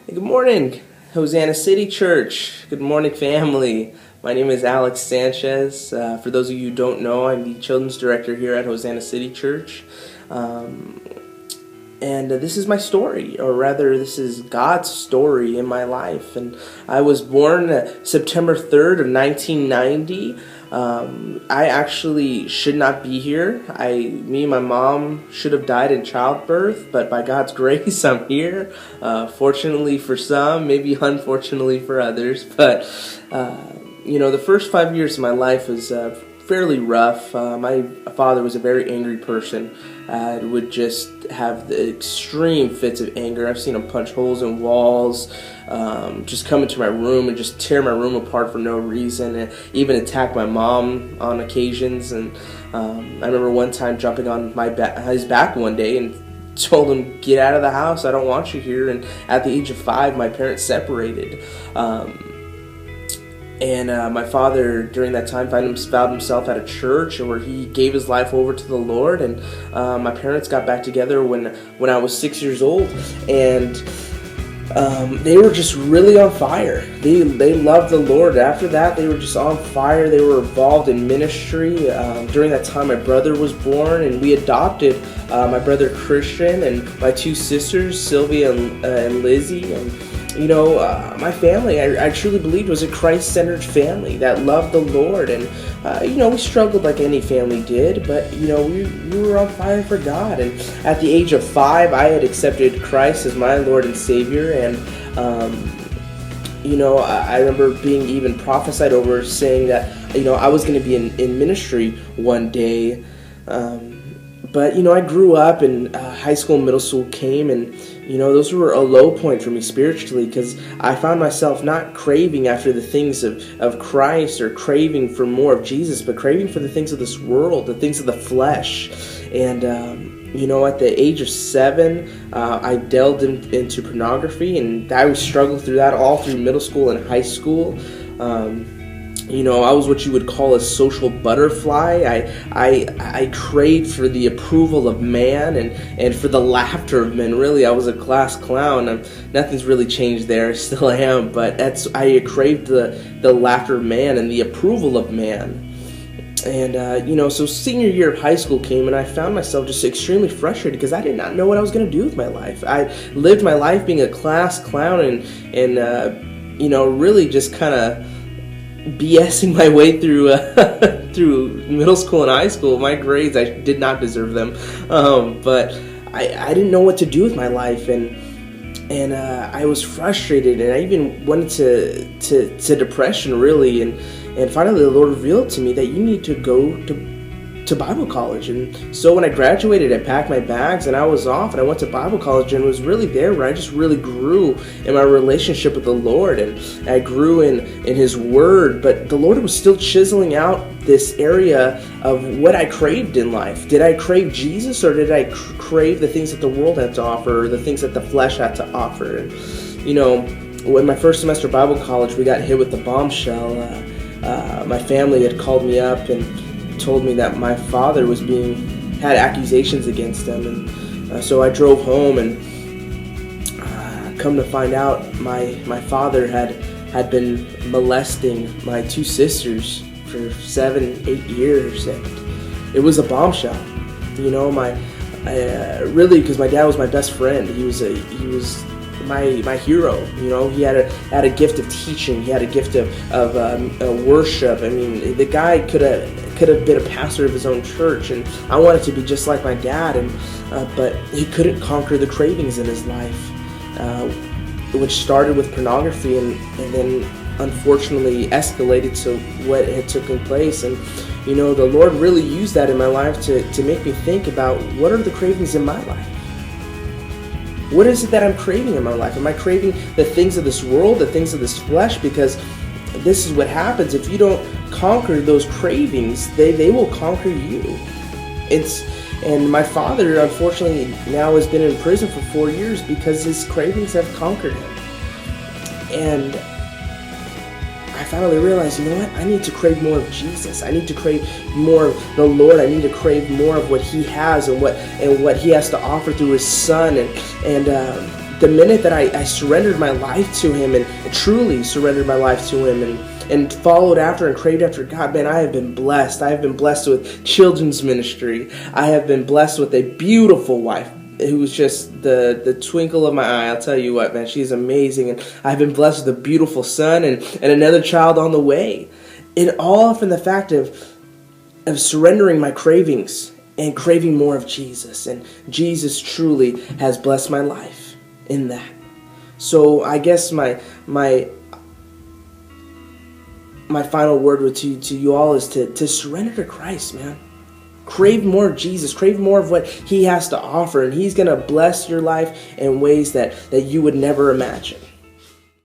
Hey, good morning, Hosanna City Church. Good morning, family. My name is Alex Sanchez. For those of you who don't know, I'm the children's director here at Hosanna City Church. And this is my story, or rather, this is God's story in my life. And I was born September 3rd of 1990. I actually should not be here. Me and my mom should have died in childbirth, but by God's grace, I'm here. Fortunately for some, maybe unfortunately for others. But, the first 5 years of my life was fairly rough. My father was a very angry person. Would just have the extreme fits of anger. I've seen him punch holes in walls, just come into my room and just tear my room apart for no reason, and even attack my mom on occasions. And I remember one time jumping on his back one day and told him, "Get out of the house, I don't want you here." And at the age of 5, my parents separated. And my father, during that time, found himself at a church where he gave his life over to the Lord. And my parents got back together when I was 6 years old. And they were just really on fire. They loved the Lord. After that, they were just on fire. They were involved in ministry. During that time, my brother was born, and we adopted my brother Christian and my 2 sisters, Sylvia and Lizzie. And my family, I truly believed, was a Christ-centered family that loved the Lord. And, we struggled like any family did, but, we were on fire for God. And at the age of 5, I had accepted Christ as my Lord and Savior. And, I remember being even prophesied over, saying that, I was going to be in ministry one day. But, I grew up, and high school and middle school came, and, those were a low point for me spiritually, because I found myself not craving after the things of Christ or craving for more of Jesus, but craving for the things of this world, the things of the flesh. And, at the age of 7, I delved into pornography, and I struggled through that all through middle school and high school. I was what you would call a social butterfly. I craved for the approval of man and for the laughter of men. Really, I was a class clown. Nothing's really changed there. I still am. But I craved the laughter of man and the approval of man. And, so senior year of high school came, and I found myself just extremely frustrated because I did not know what I was going to do with my life. I lived my life being a class clown and really just kind of BSing my way through through middle school and high school. My grades, I did not deserve them, but I didn't know what to do with my life, and I was frustrated, and I even went to depression, really. And finally, the Lord revealed to me that you need to go to Bible college. And so when I graduated, I packed my bags and I was off, and I went to Bible college, and it was really there where I just really grew in my relationship with the Lord, and I grew in His Word. But the Lord was still chiseling out this area of what I craved in life. Did I crave Jesus, or did I crave the things that the world had to offer, or the things that the flesh had to offer? And when my first semester of Bible college, we got hit with the bombshell. My family had called me up and told me that my father had accusations against him. And so I drove home, and come to find out, my father had been molesting my 2 sisters for 7-8 years, and it was a bombshell. Really, because my dad was my best friend. He was my hero. He had a gift of teaching. He had a gift of worship. I mean, the guy could have been a pastor of his own church, and I wanted to be just like my dad. And but he couldn't conquer the cravings in his life, which started with pornography, and then unfortunately escalated to what had taken place. And the Lord really used that in my life to make me think about, what are the cravings in my life? What is it that I'm craving in my life? Am I craving the things of this world, the things of this flesh? Because this is what happens. If you don't conquer those cravings, they will conquer you. And my father, unfortunately, now has been in prison for 4 years because his cravings have conquered him. And I finally realized, I need to crave more of Jesus. I need to crave more of the Lord. I need to crave more of what He has and what He has to offer through His Son. And the minute that I surrendered my life to Him and truly surrendered my life to Him and followed after and craved after God, man, I have been blessed. I have been blessed with children's ministry. I have been blessed with a beautiful wife who's just the twinkle of my eye. I'll tell you what, man, she's amazing. And I've been blessed with a beautiful son and another child on the way. And all from the fact of surrendering my cravings and craving more of Jesus. And Jesus truly has blessed my life in that. So I guess my final word to you all is to surrender to Christ, man. Crave more of Jesus. Crave more of what He has to offer. And He's going to bless your life in ways that you would never imagine.